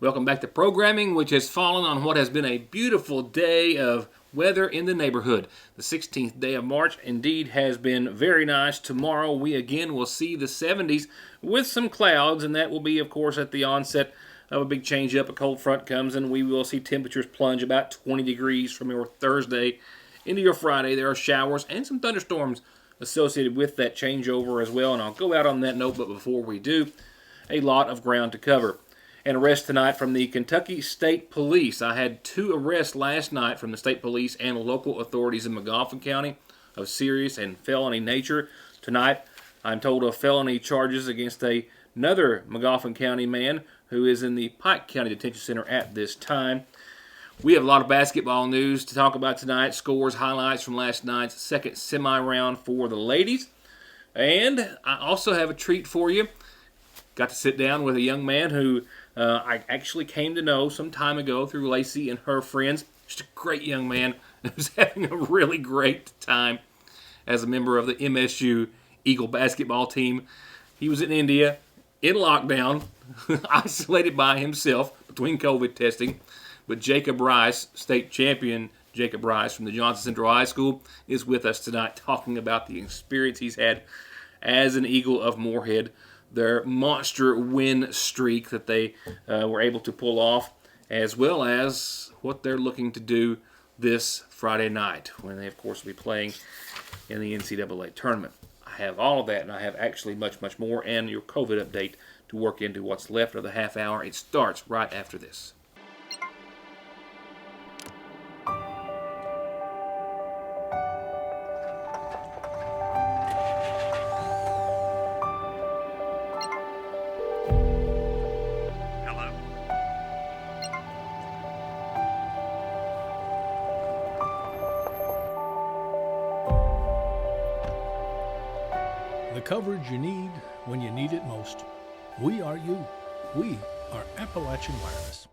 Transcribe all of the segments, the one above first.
Welcome back to programming, which has fallen on what has been a beautiful day of weather in the neighborhood. The 16th day of March indeed has been very nice. Tomorrow we again will see the 70s with some clouds, and that will be, of course, at the onset of a big change up. A cold front comes, and we will see temperatures plunge about 20 degrees from your Thursday into your Friday. There are showers and some thunderstorms associated with that changeover as well, and I'll go out on that note, but before we do, a lot of ground to cover. An arrest tonight from the Kentucky State Police. I had 2 arrests last night from the state police and local authorities in Magoffin County of serious and felony nature. Tonight, I'm told of felony charges against another Magoffin County man who is in the Pike County Detention Center at this time. We have a lot of basketball news to talk about tonight. Scores, highlights from last night's second semi-round for the ladies. And I also have a treat for you. Got to sit down with a young man who I actually came to know some time ago through Lacey and her friends. Just a great young man who's having a really great time as a member of the MSU Eagle basketball team. He was in India, in lockdown, isolated by himself between COVID testing. But Jacob Rice, state champion Jacob Rice from the Johnson Central High School, is with us tonight talking about the experience he's had as an Eagle of Moorhead, their monster win streak that they were able to pull off, as well as what they're looking to do this Friday night when they, of course, will be playing in the NCAA tournament. I have all of that, and I have actually much, much more, and your COVID update to work into what's left of the half hour. It starts right after this. The coverage you need when you need it most. We are you. We are Appalachian Wireless.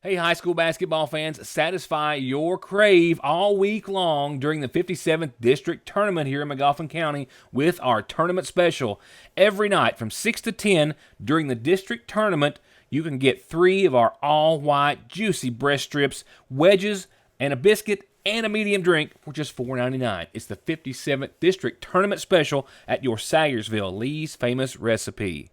Hey, high school basketball fans, satisfy your crave all week long during the 57th District Tournament here in Magoffin County with our tournament special. Every night from 6 to 10 during the District Tournament, you can get 3 of our all-white juicy breast strips, wedges, and a biscuit and a medium drink for just $4.99. It's the 57th District Tournament Special at your Sayersville Lee's Famous Recipe.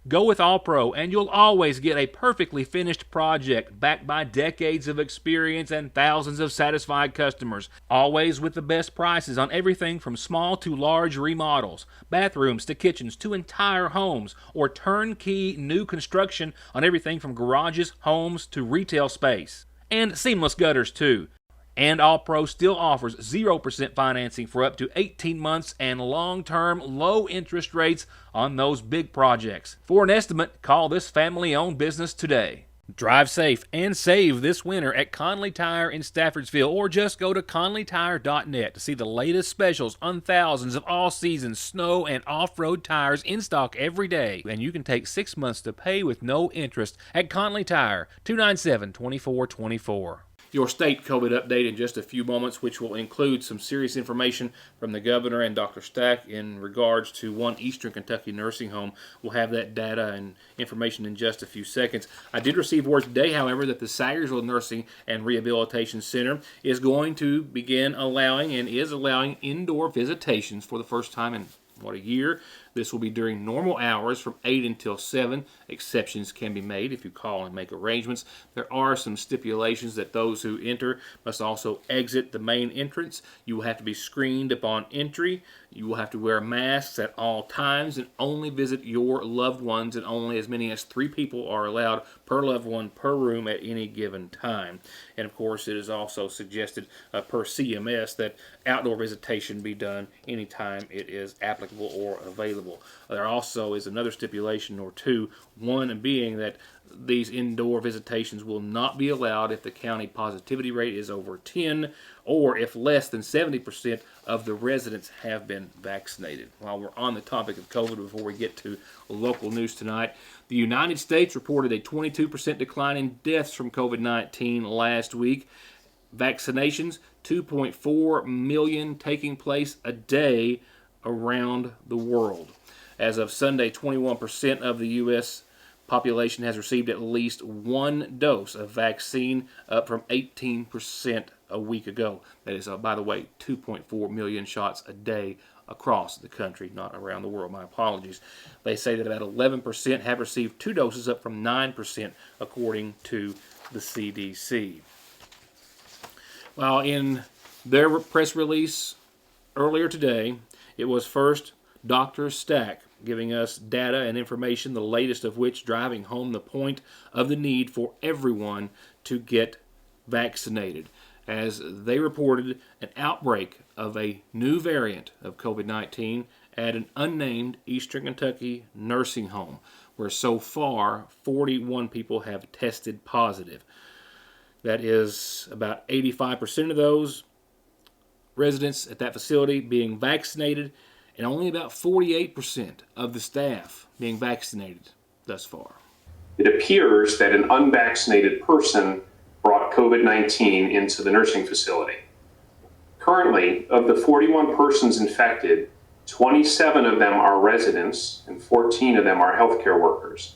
Go with All Pro and you'll always get a perfectly finished project backed by decades of experience and thousands of satisfied customers. Always with the best prices on everything from small to large remodels, bathrooms to kitchens to entire homes, or turnkey new construction on everything from garages, homes to retail space. And seamless gutters too. And All Pro still offers 0% financing for up to 18 months and long-term low interest rates on those big projects. For an estimate, call this family-owned business today. Drive safe and save this winter at Conley Tire in Staffordsville, or just go to conleytire.net to see the latest specials on thousands of all-season snow and off-road tires in stock every day. And you can take 6 months to pay with no interest at Conley Tire, 297-2424. Your state COVID update in just a few moments, which will include some serious information from the governor and Dr. Stack in regards to one Eastern Kentucky nursing home. We'll have that data and information in just a few seconds. I did receive word today, however, that the Sayersville Nursing and Rehabilitation Center is going to begin allowing and is allowing indoor visitations for the first time in a year. This will be during normal hours from 8 until 7. Exceptions can be made if you call and make arrangements. There are some stipulations that those who enter must also exit the main entrance. You will have to be screened upon entry. You will have to wear masks at all times and only visit your loved ones, and only as many as 3 people are allowed per loved one per room at any given time. And of course, it is also suggested per CMS that outdoor visitation be done anytime it is applicable or available. There also is another stipulation or two, one being that these indoor visitations will not be allowed if the county positivity rate is over 10 or if less than 70% of the residents have been vaccinated. While we're on the topic of COVID, before we get to local news tonight, the United States reported a 22% decline in deaths from COVID-19 last week. Vaccinations, 2.4 million taking place a day around the world. As of Sunday, 21% of the U.S. population has received at least one dose of vaccine, up from 18% a week ago. That is, by the way, 2.4 million shots a day across the country, not around the world. My apologies. They say that about 11% have received 2 doses, up from 9%, according to the CDC. While in their press release earlier today, it was first Dr. Stack giving us data and information, the latest of which driving home the point of the need for everyone to get vaccinated, as they reported an outbreak of a new variant of COVID-19 at an unnamed Eastern Kentucky nursing home, where so far 41 people have tested positive. That is about 85% of those residents at that facility being vaccinated, and only about 48% of the staff being vaccinated thus far. It appears that an unvaccinated person brought COVID-19 into the nursing facility. Currently, of the 41 persons infected, 27 of them are residents and 14 of them are healthcare workers.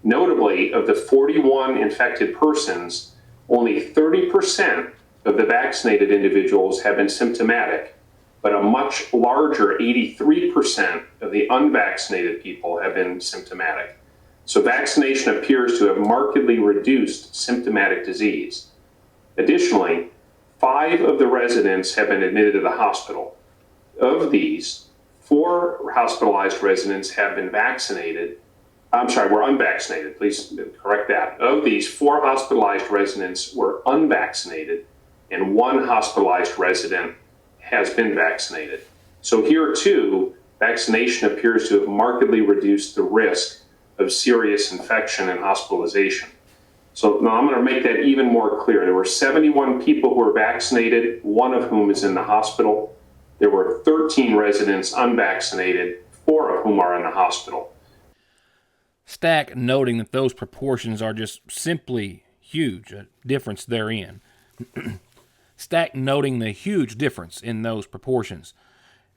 Notably, of the 41 infected persons, only 30% of the vaccinated individuals have been symptomatic, but a much larger 83% of the unvaccinated people have been symptomatic. So vaccination appears to have markedly reduced symptomatic disease. Additionally, 5 of the residents have been admitted to the hospital. Of these, 4 hospitalized residents have been vaccinated. Were unvaccinated. Please correct that. Of these, 4 hospitalized residents were unvaccinated, and 1 hospitalized resident has been vaccinated. So here too, vaccination appears to have markedly reduced the risk of serious infection and hospitalization. So now I'm going to make that even more clear. There were 71 people who were vaccinated, 1 of whom is in the hospital. There were 13 residents unvaccinated, 4 of whom are in the hospital. Stack noting that those proportions are just simply huge, a difference therein. Stack noting the huge difference in those proportions.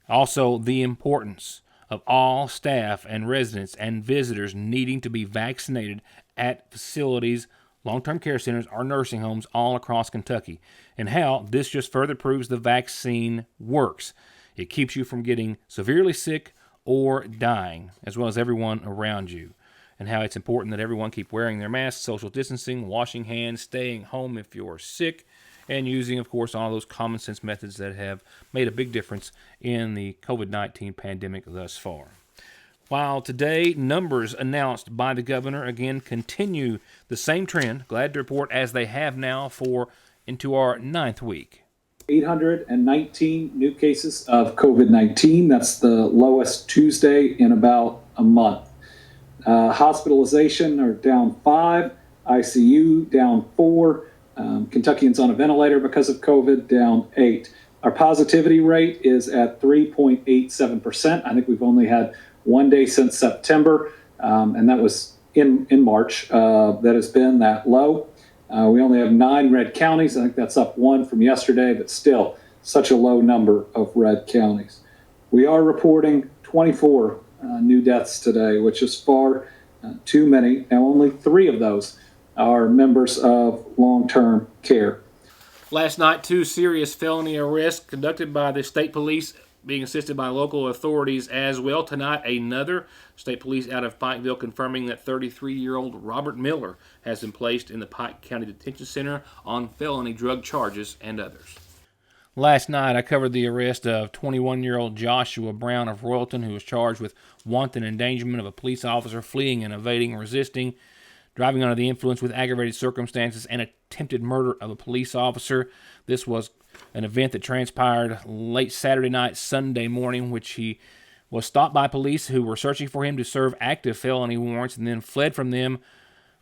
Also, the importance of all staff and residents and visitors needing to be vaccinated at facilities, long-term care centers, or nursing homes all across Kentucky, and how this just further proves the vaccine works. It keeps you from getting severely sick or dying, as well as everyone around you, and how it's important that everyone keep wearing their masks, social distancing, washing hands, staying home if you're sick, and using, of course, all those common sense methods that have made a big difference in the COVID-19 pandemic thus far. While today, numbers announced by the governor again continue the same trend, glad to report, as they have now for into our 9th week. 819 new cases of COVID-19. That's the lowest Tuesday in about a month. Hospitalization are down 5, ICU down 4, Kentuckians on a ventilator because of COVID down 8. Our positivity rate is at 3.87%. I think we've only had 1 day since September, and that was in March, that has been that low. We only have 9 red counties. I think that's up 1 from yesterday, but still such a low number of red counties. We are reporting 24 new deaths today, which is far too many. Now, only 3 of those are members of long-term care. Last night, 2 serious felony arrests conducted by the state police, being assisted by local authorities as well. Tonight, another state police out of Pikeville confirming that 33-year-old Robert Miller has been placed in the Pike County Detention Center on felony drug charges and others. Last night, I covered the arrest of 21-year-old Joshua Brown of Royalton, who was charged with wanton endangerment of a police officer, fleeing and evading, resisting, driving under the influence with aggravated circumstances, and attempted murder of a police officer. This was an event that transpired late Saturday night, Sunday morning, which he was stopped by police who were searching for him to serve active felony warrants, and then fled from them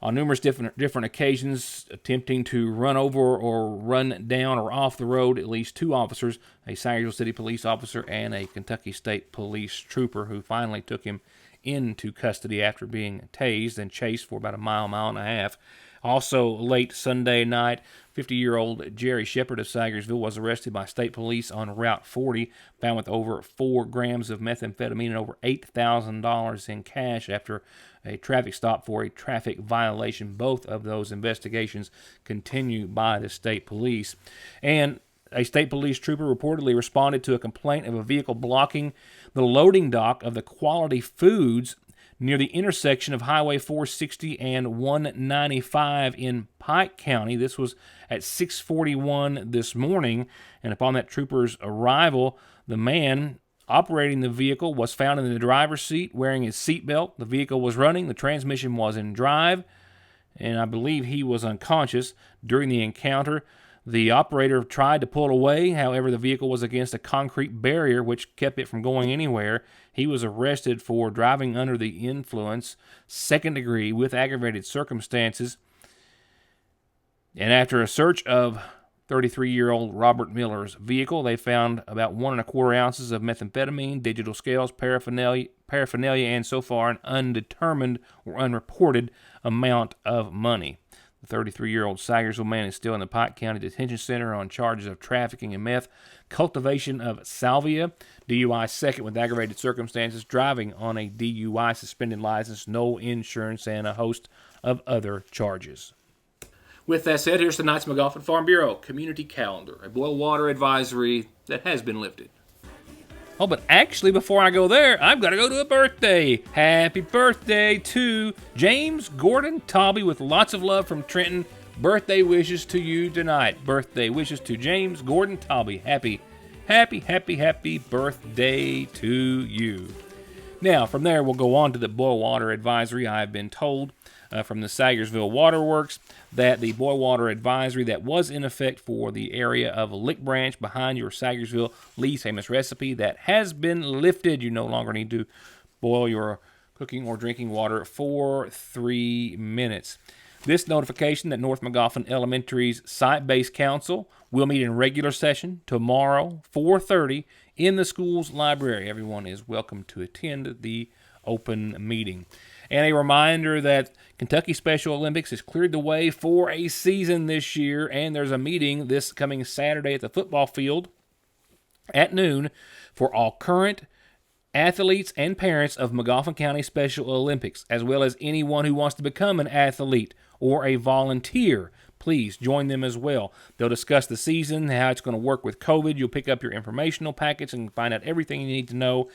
on numerous different occasions, attempting to run over or run down or off the road at least 2 officers, a Sangerville City police officer and a Kentucky State Police trooper, who finally took him into custody after being tased and chased for about a mile and a half. Also, late Sunday night, 50-year-old Jerry Shepard of Sagersville was arrested by state police on Route 40, found with over 4 grams of methamphetamine and over $8,000 in cash after a traffic stop for a traffic violation. Both of those investigations continue by the state police. And a state police trooper reportedly responded to a complaint of a vehicle blocking the loading dock of the Quality Foods near the intersection of Highway 460 and 195 in Pike County. This was at 6:41 this morning, and upon that trooper's arrival, the man operating the vehicle was found in the driver's seat wearing his seatbelt. The vehicle was running, the transmission was in drive, and I believe he was unconscious during the encounter. The operator tried to pull away, however, the vehicle was against a concrete barrier which kept it from going anywhere. He was arrested for driving under the influence, second degree, with aggravated circumstances. And after a search of 33-year-old Robert Miller's vehicle, they found about 1 1/4 ounces of methamphetamine, digital scales, paraphernalia, and so far an undetermined or unreported amount of money. The 33-year-old Sagersville man is still in the Pike County Detention Center on charges of trafficking in meth, cultivation of salvia, DUI second with aggravated circumstances, driving on a DUI suspended license, no insurance, and a host of other charges. With that said, here's tonight's McGoffin Farm Bureau Community Calendar, a boil water advisory that has been lifted. Oh, but actually, before I go there, I've got to go to a birthday. Happy birthday to James Gordon Tobby with lots of love from Trenton. Birthday wishes to you tonight. Birthday wishes to James Gordon Tobby. Happy birthday to you. Now, from there, we'll go on to the boil water advisory. I've been told from the Sagersville Waterworks that the boil water advisory that was in effect for the area of Lick Branch behind your Sagersville Lee's Famous Recipe, that has been lifted. You no longer need to boil your cooking or drinking water for 3 minutes. This notification that North Magoffin Elementary's Site-Based Council will meet in regular session tomorrow, 4:30, in the school's library. Everyone is welcome to attend the open meeting. And a reminder that Kentucky Special Olympics has cleared the way for a season this year, and there's a meeting this coming Saturday at the football field at noon for all current athletes and parents of Magoffin County Special Olympics, as well as anyone who wants to become an athlete or a volunteer. Please join them as well. They'll discuss the season, how it's going to work with COVID. You'll pick up your informational packets and find out everything you need to know.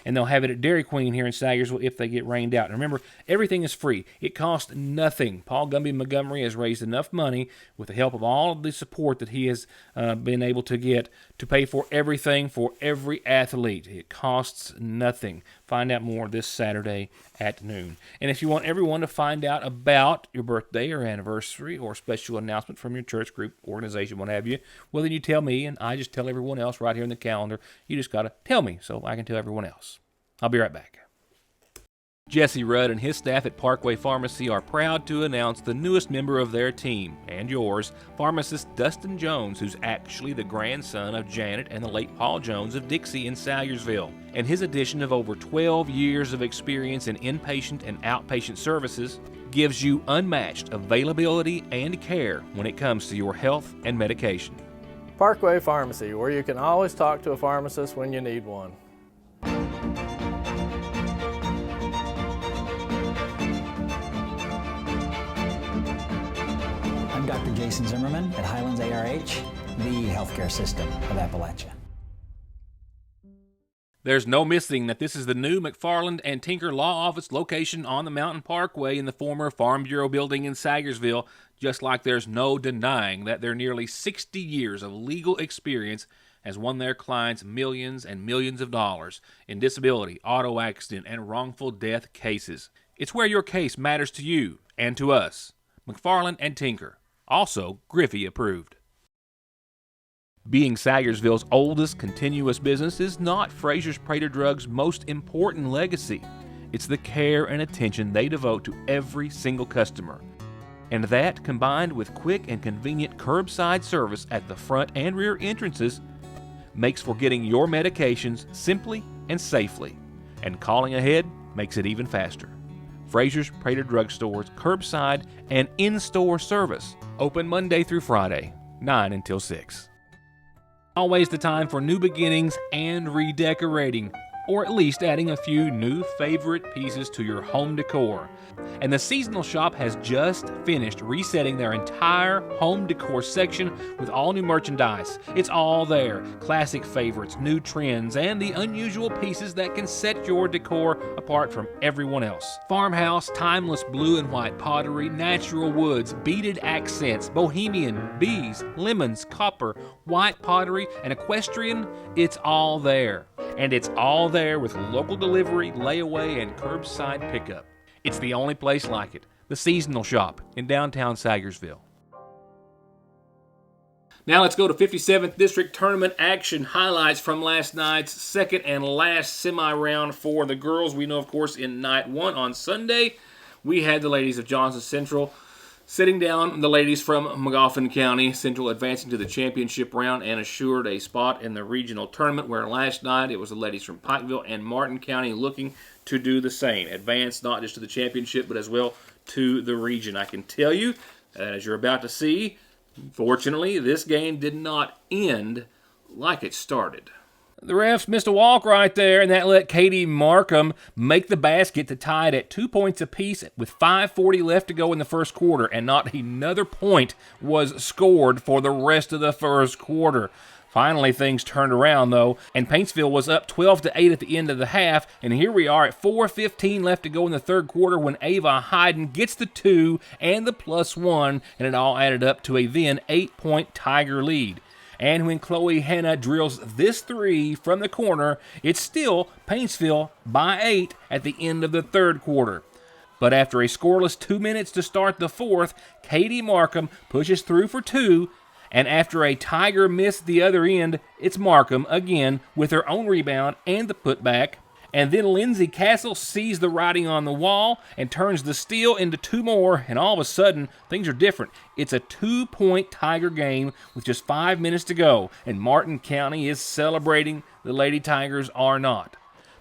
And they'll have it at Dairy Queen here in Sagersville if they get rained out. And remember, everything is free. It costs nothing. Paul Gumby Montgomery has raised enough money with the help of all of the support that he has been able to get to pay for everything for every athlete. It costs nothing. Find out more this Saturday at noon. And if you want everyone to find out about your birthday or anniversary or special announcement from your church group, organization, what have you, well, then you tell me, and I just tell everyone else right here in the calendar. You just got to tell me so I can tell everyone else. I'll be right back. Jesse Rudd and his staff at Parkway Pharmacy are proud to announce the newest member of their team, and yours, pharmacist Dustin Jones, who's actually the grandson of Janet and the late Paul Jones of Dixie in Salyersville. And his addition of over 12 years of experience in inpatient and outpatient services gives you unmatched availability and care when it comes to your health and medication. Parkway Pharmacy, where you can always talk to a pharmacist when you need one. I'm Dr. Jason Zimmerman at Highlands ARH, the healthcare system of Appalachia. There's no missing that this is the new McFarland and Tinker Law Office location on the Mountain Parkway in the former Farm Bureau building in Sagersville, just like there's no denying that their nearly 60 years of legal experience has won their clients millions and millions of dollars in disability, auto accident, and wrongful death cases. It's where your case matters to you and to us. McFarland and Tinker, also Griffey approved. Being Sagersville's oldest continuous business is not Fraser's Prater Drug's most important legacy. It's the care and attention they devote to every single customer. And that, combined with quick and convenient curbside service at the front and rear entrances, makes for getting your medications simply and safely. And calling ahead makes it even faster. Fraser's Prater Drugstore's curbside and in-store service. Open Monday through Friday, 9 until 6. Always the time for new beginnings and redecorating, or at least adding a few new favorite pieces to your home decor. And the Seasonal Shop has just finished resetting their entire home decor section with all new merchandise. It's all there. Classic favorites, new trends, and the unusual pieces that can set your decor apart from everyone else. Farmhouse, timeless blue and white pottery, natural woods, beaded accents, bohemian, bees, lemons, copper, white pottery, and equestrian. It's all there. And it's all there with local delivery, layaway, and curbside pickup. It's the only place like it. The Seasonal Shop in downtown Sagersville. Now let's go to 57th District Tournament action highlights from last night's second and last semi-round for the girls. We know, of course, in night one on Sunday, we had the ladies of Johnson Central sitting down the ladies from Magoffin County. Central advancing to the championship round and assured a spot in the regional tournament, where last night it was the ladies from Pikeville and Martin County looking to do the same. Advance not just to the championship, but as well to the region. I can tell you, as you're about to see, fortunately, this game did not end like it started. The refs missed a walk right there, and that let Katie Markham make the basket to tie it at 2 points apiece with 5:40 left to go in the first quarter, and not another point was scored for the rest of the first quarter. Finally, things turned around, though, and Paintsville was up 12-8 at the end of the half, and here we are at 4:15 left to go in the third quarter when Ava Hyden gets the 2 and the +1, and it all added up to a then 8-point Tiger lead. And when Chloe Hanna drills this 3 from the corner, it's still Paintsville by 8 at the end of the third quarter. But after a scoreless 2 minutes to start the fourth, Katie Markham pushes through for 2, and after a Tiger miss at the other end, it's Markham again with her own rebound and the putback. And then Lindsay Castle sees the writing on the wall and turns the steal into 2 more, and all of a sudden, things are different. It's a 2-point Tiger game with just 5 minutes to go, and Martin County is celebrating. The Lady Tigers are not.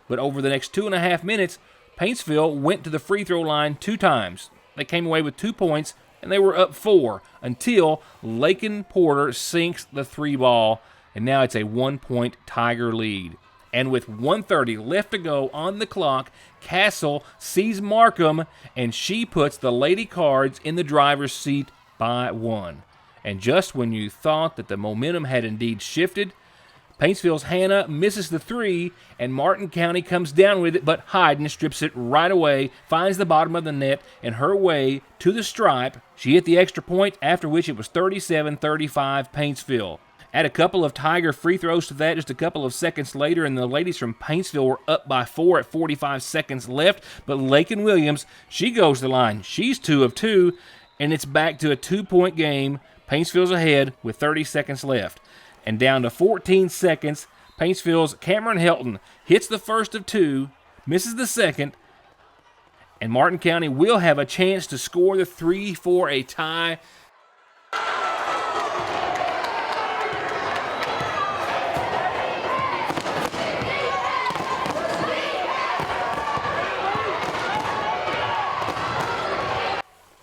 But over the next 2.5 minutes, Paintsville went to the free throw line 2 times. They came away with 2 points, and they were up 4 until Lakin Porter sinks the 3 ball, and now it's a 1-point Tiger lead. And with 1:30 left to go on the clock, Castle sees Markham, and she puts the Lady Cards in the driver's seat by 1. And just when you thought that the momentum had indeed shifted, Paintsville's Hannah misses the 3, and Martin County comes down with it, but Hyden strips it right away, finds the bottom of the net, and her way to the stripe. She hit the extra point, after which it was 37-35 Paintsville. Add a couple of Tiger free throws to that just a couple of seconds later, and the ladies from Paintsville were up by 4 at 45 seconds left. But Lakin Williams, she goes to the line. She's 2 of 2, and it's back to a 2-point game. Paintsville's ahead with 30 seconds left. And down to 14 seconds, Paintsville's Cameron Helton hits the first of 2, misses the second, and Martin County will have a chance to score the 3 for a tie.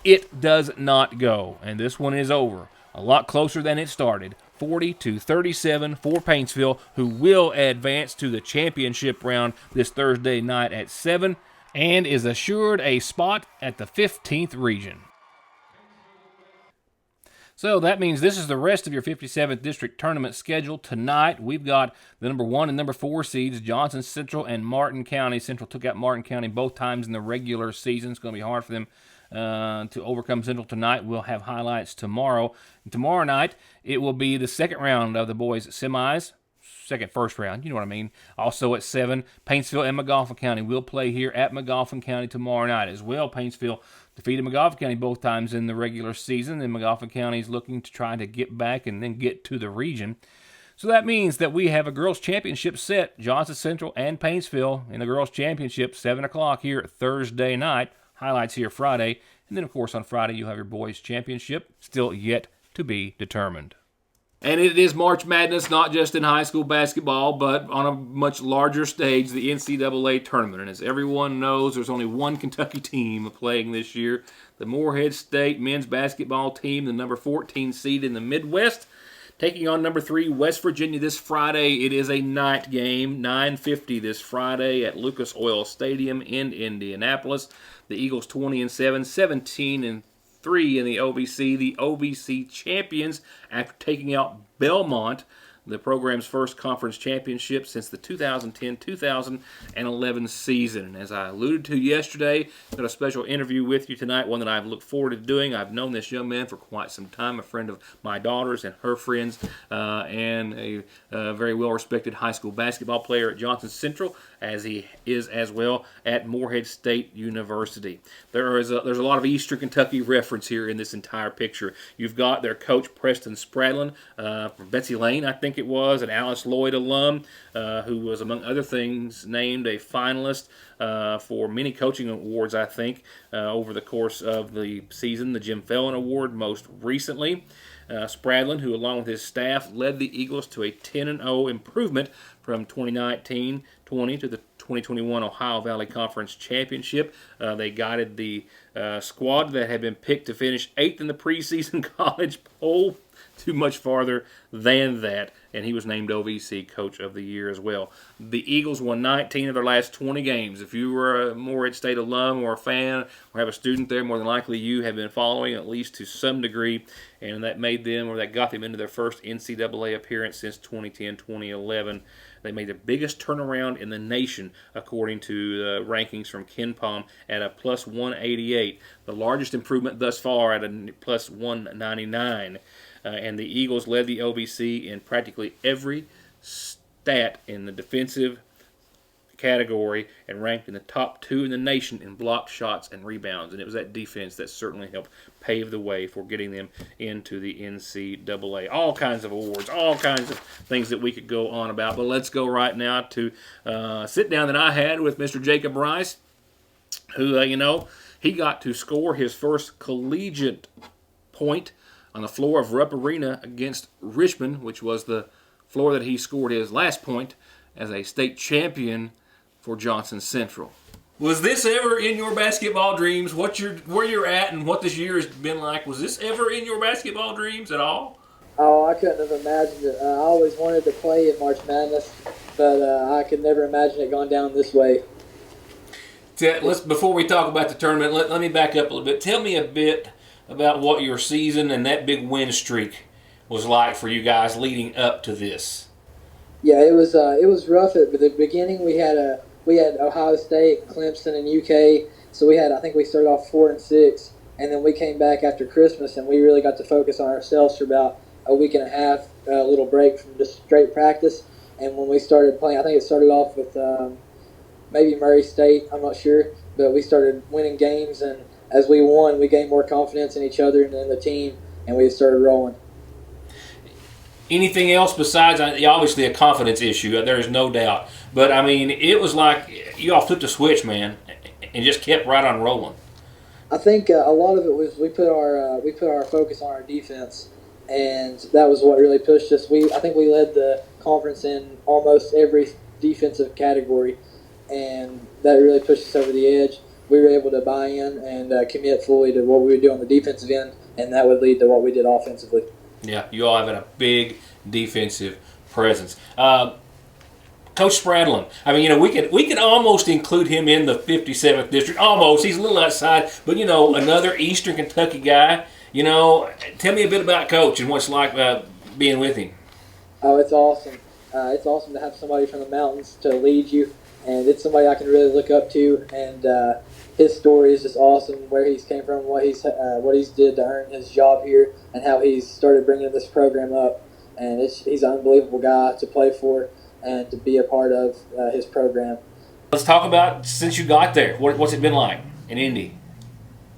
It does not go, and this one is over. A lot closer than it started. 40-37 for Paintsville, who will advance to the championship round this Thursday night at 7 and is assured a spot at the 15th region. So that means this is the rest of your 57th District Tournament schedule. Tonight, we've got the number 1 and number 4 seeds, Johnson Central and Martin County. Central took out Martin County both times in the regular season. It's going to be hard for them to overcome Central tonight. We'll have highlights tomorrow. And tomorrow night, it will be the second round of the boys' semis. First round, you know what I mean. Also at 7, Paintsville and Magoffin County will play here at Magoffin County tomorrow night as well. Paintsville defeated Magoffin County both times in the regular season, and Magoffin County is looking to try to get back and then get to the region. So that means that we have a girls' championship set, Johnson Central and Paintsville in the girls' championship, 7 o'clock here Thursday night. Highlights here Friday. And then, of course, on Friday, you'll have your boys' championship, still yet to be determined. And it is March Madness, not just in high school basketball, but on a much larger stage, the NCAA tournament. And as everyone knows, there's only one Kentucky team playing this year, the Morehead State men's basketball team, the number 14 seed in the Midwest, taking on number 3 West Virginia this Friday. It is a night game, 9:50 this Friday at Lucas Oil Stadium in Indianapolis. The Eagles 20-7, 17-3 in the OVC. The OVC champions after taking out Belmont, the program's first conference championship since the 2010-2011 season. And as I alluded to yesterday, I've got a special interview with you tonight, one that I've looked forward to doing. I've known this young man for quite some time, a friend of my daughter's and her friends, and a very well-respected high school basketball player at Johnson Central, as he is as well at Morehead State University. There's a lot of Eastern Kentucky reference here in this entire picture. You've got their coach Preston Spradlin from Betsy Lane, I think it was, an Alice Lloyd alum, who was, among other things, named a finalist for many coaching awards, I think, over the course of the season. The Jim Fallon Award most recently. Spradlin, who along with his staff led the Eagles to a 10-0 improvement from 2019-20 to the 2021 Ohio Valley Conference Championship. They guided the squad that had been picked to finish 8th in the preseason college poll to much farther than that, and he was named OVC Coach of the Year as well. The Eagles won 19 of their last 20 games. If you were a Morehead State alum or a fan or have a student there, more than likely you have been following at least to some degree, and that made them, or that got them into their first NCAA appearance since 2010-2011. They made the biggest turnaround in the nation, according to rankings from KenPom, at a plus 188, the largest improvement thus far at a plus 199. And the Eagles led the OVC in practically every stat in the defensive category and ranked in the top 2 in the nation in blocked shots and rebounds. And it was that defense that certainly helped pave the way for getting them into the NCAA. All kinds of awards, all kinds of things that we could go on about. But let's go right now to sit down that I had with Mr. Jacob Rice, who, he got to score his first collegiate point on the floor of Rupp Arena against Richmond, which was the floor that he scored his last point as a state champion for Johnson Central. Was this ever in your basketball dreams? Where you're at and what this year has been like? Was this ever in your basketball dreams at all? Oh, I couldn't have imagined it. I always wanted to play in March Madness, but I could never imagine it going down this way. Before we talk about the tournament, let me back up a little bit. Tell me a bit about what your season and that big win streak was like for you guys leading up to this. Yeah, it was rough at the beginning. We had Ohio State, Clemson, and UK. So I think we started off 4-6, and then we came back after Christmas, and we really got to focus on ourselves for about a week and a half, a little break from just straight practice. And when we started playing, I think it started off with maybe Murray State, I'm not sure, but we started winning games, and as we won, we gained more confidence in each other and in the team, and we started rolling. Anything else besides, obviously, a confidence issue, there is no doubt. But, it was like you all flipped a switch, man, and just kept right on rolling. I think a lot of it was we put our focus on our defense, and that was what really pushed us. I think we led the conference in almost every defensive category, and that really pushed us over the edge. We were able to buy in and commit fully to what we would do on the defensive end, and that would lead to what we did offensively. Yeah, you all have a big defensive presence. Coach Spradlin, we could almost include him in the 57th district. Almost. He's a little outside, but, another Eastern Kentucky guy. Tell me a bit about Coach and what it's like being with him. Oh, it's awesome. It's awesome to have somebody from the mountains to lead you, and it's somebody I can really look up to, and his story is just awesome, where he's came from, what he's did to earn his job here, and how he's started bringing this program up. And he's an unbelievable guy to play for and to be a part of his program. Let's talk about, since you got there, what's it been like in Indy?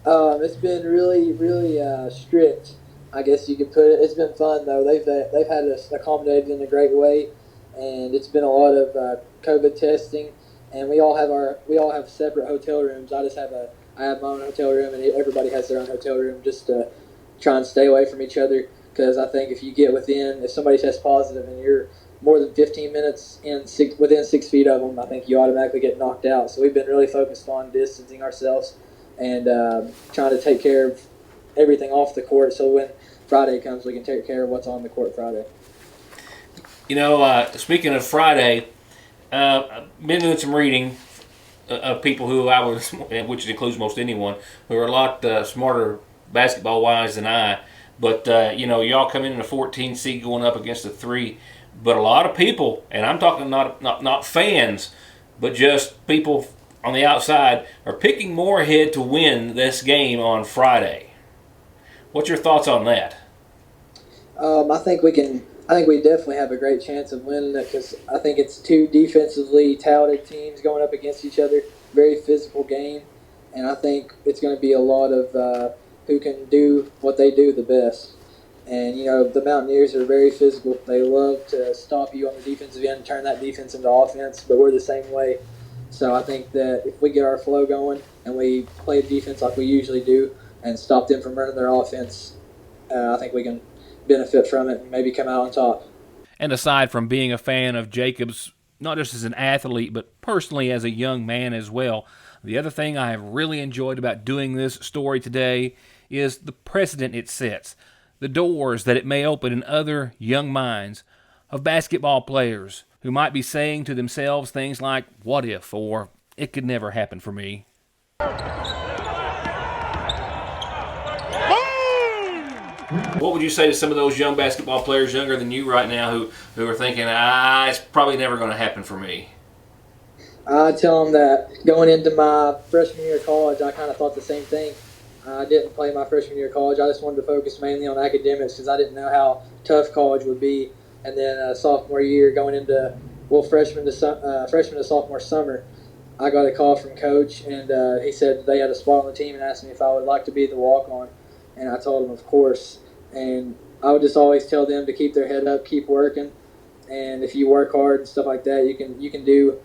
It's been really, really strict, I guess you could put it. It's been fun, though. They've had us accommodated in a great way, and it's been a lot of COVID testing. And we all have separate hotel rooms. I have my own hotel room, and everybody has their own hotel room just to try and stay away from each other. because I think if you get if somebody tests positive and you're more than 15 minutes within 6 feet of them, I think you automatically get knocked out. So we've been really focused on distancing ourselves and trying to take care of everything off the court, so when Friday comes, we can take care of what's on the court Friday. Speaking of Friday, I've been doing some reading of people who which includes most anyone, who are a lot smarter basketball-wise than I. But, y'all come in a 14 seed going up against a 3. But a lot of people, and I'm talking not fans, but just people on the outside, are picking Moorhead to win this game on Friday. What's your thoughts on that? I think we definitely have a great chance of winning it, because I think it's two defensively touted teams going up against each other. Very physical game, and I think it's going to be a lot of who can do what they do the best. And, the Mountaineers are very physical. They love to stop you on the defensive end, turn that defense into offense, but we're the same way. So I think that if we get our flow going and we play defense like we usually do and stop them from running their offense, I think we can benefit from it and maybe come out on top. And aside from being a fan of Jacobs, not just as an athlete, but personally as a young man as well, the other thing I have really enjoyed about doing this story today is the precedent it sets. The doors that it may open in other young minds of basketball players who might be saying to themselves things like, what if, or it could never happen for me. What would you say to some of those young basketball players younger than you right now who are thinking, it's probably never going to happen for me? I tell them that going into my freshman year of college, I kind of thought the same thing. I didn't play my freshman year of college. I just wanted to focus mainly on academics because I didn't know how tough college would be. And then sophomore year, going into freshman to sophomore summer, I got a call from coach, and he said they had a spot on the team and asked me if I would like to be the walk-on. And I told him, of course. And I would just always tell them to keep their head up, keep working, and if you work hard and stuff like that, you can do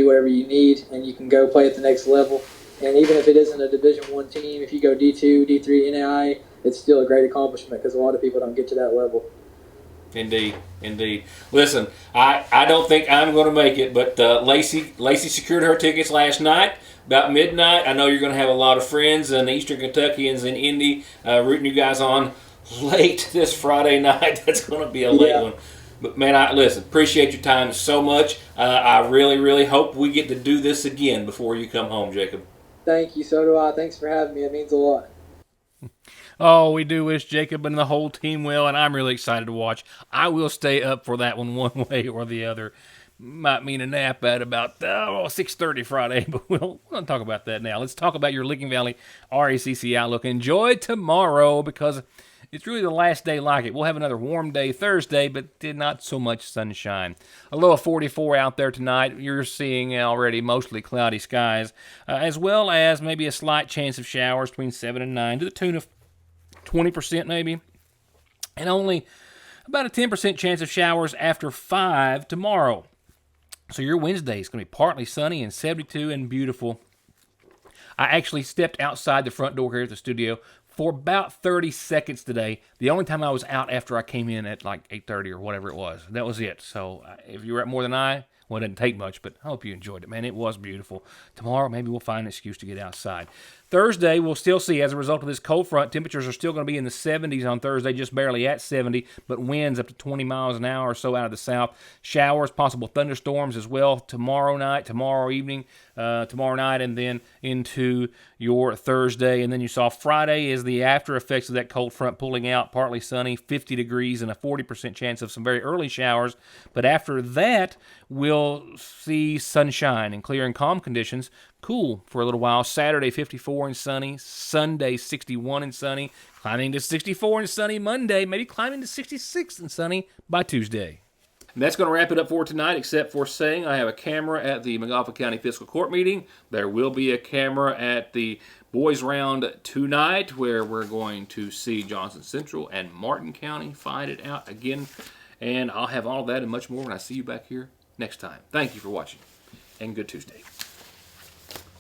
whatever you need, and you can go play at the next level. And even if it isn't a Division I team, if you go D2, D3, NAIA, it's still a great accomplishment because a lot of people don't get to that level. Indeed. Listen, I don't think I'm going to make it, but Lacey secured her tickets last night, about midnight. I know you're going to have a lot of friends and Eastern Kentuckians in Indy rooting you guys on late this Friday night. That's going to be a late one. But, man, appreciate your time so much. I really, really hope we get to do this again before you come home, Jacob. Thank you. So do I. Thanks for having me. It means a lot. Oh, we do wish Jacob and the whole team well, and I'm really excited to watch. I will stay up for that one way or the other. Might mean a nap at about 6:30 Friday, but we'll talk about that now. Let's talk about your Licking Valley RACC outlook. Enjoy tomorrow because it's really the last day like it. We'll have another warm day Thursday, but not so much sunshine. A low of 44 out there tonight. You're seeing already mostly cloudy skies, as well as maybe a slight chance of showers between 7 and 9 to the tune of 20% maybe, and only about a 10% chance of showers after 5 tomorrow. So your Wednesday is going to be partly sunny and 72 and beautiful. I actually stepped outside the front door here at the studio for about 30 seconds today. The only time I was out after I came in at like 8:30 or whatever it was. That was it. So if you were at more than well, it didn't take much, but I hope you enjoyed it, man. It was beautiful. Tomorrow, maybe we'll find an excuse to get outside. Thursday, we'll still see, as a result of this cold front, temperatures are still going to be in the 70s on Thursday, just barely at 70, but winds up to 20 miles an hour or so out of the south. Showers, possible thunderstorms as well tomorrow night, tomorrow evening, tomorrow night, and then into your Thursday. And then you saw Friday is the after effects of that cold front pulling out, partly sunny, 50 degrees, and a 40% chance of some very early showers. But after that, we'll see sunshine and clear and calm conditions. Cool for a little while. Saturday, 54 and sunny. Sunday, 61 and sunny. Climbing to 64 and sunny Monday. Maybe climbing to 66 and sunny by Tuesday. And that's going to wrap it up for tonight, except for saying I have a camera at the Montgomery County Fiscal Court meeting. There will be a camera at the boys round tonight, where we're going to see Johnson Central and Martin County fight it out again. And I'll have all that and much more when I see you back here next time. Thank you for watching, and good Tuesday.